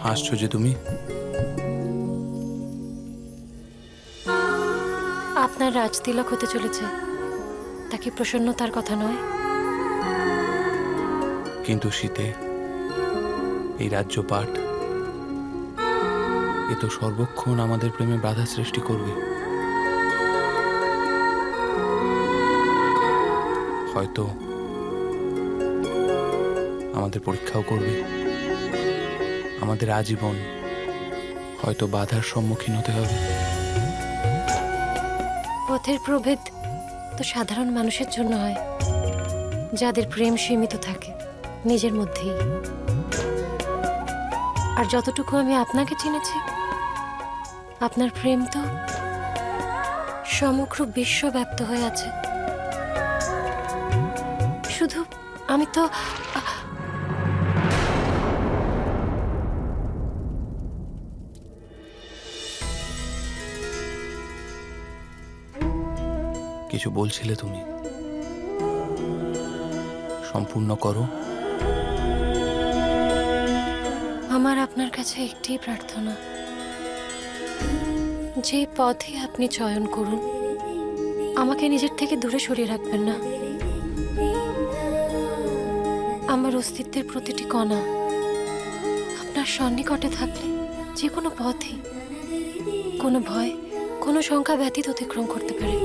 হাসছো যে তুমি? আপনার রাজতিলক হতে চলেছে, তা কি প্রসন্নতার কথা নয়? কিন্তু শীতে এই রাজ্যপাট এ তো সর্বক্ষণ আমাদের প্রেমে বাধা সৃষ্টি করবে। হয়তো আমাদের পরীক্ষাও করবে। আমাদের আজীবন হয়তো বাধার সম্মুখীন হতে হবে। পথের প্রভেদ তো সাধারণ মানুষের জন্য হয়, যাদের প্রেম সীমিত থাকে নিজের মধ্যেই। আর যতটুকু আমি আপনাকে চিনেছি, আপনার প্রেম তো সমগ্র বিশ্বব্যাপ্ত হয়ে আছে। শুধু আমি তো কিছু বলছিলে তুমি, সম্পূর্ণ করো। আমার আপনার কাছে একটি প্রার্থনা, যে পথে আপনি চয়ন করুন, আমাকে নিজের থেকে দূরে সরিয়ে রাখবেন না। আমার অস্তিত্বের প্রতিটি কণা আপনার সন্নিকটে থাকলে যে কোনো পথে, কোনো ভয়, কোনো শঙ্কা ব্যতীত অতিক্রম করতে পারে।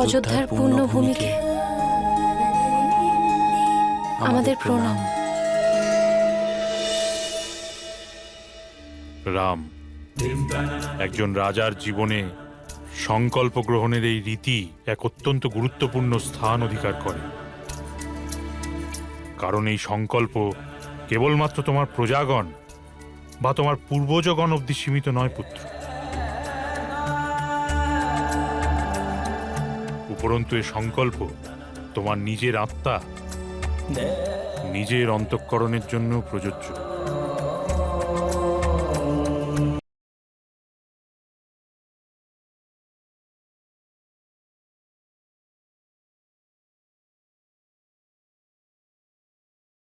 অযোধ্যার পূর্ণভূমিকে আমাদের প্রণাম। রাম, একজন রাজার জীবনে সংকল্প গ্রহণের এই রীতি এক অত্যন্ত গুরুত্বপূর্ণ স্থান অধিকার করে। কারণ এই সংকল্প কেবলমাত্র তোমার প্রজাগণ বা তোমার পূর্বজগণ অবধি সীমিত নয় পুত্র। উপরন্তু এই সংকল্প তোমার নিজের আত্মা, নিজের অন্তঃকরণের জন্য প্রযোজ্য।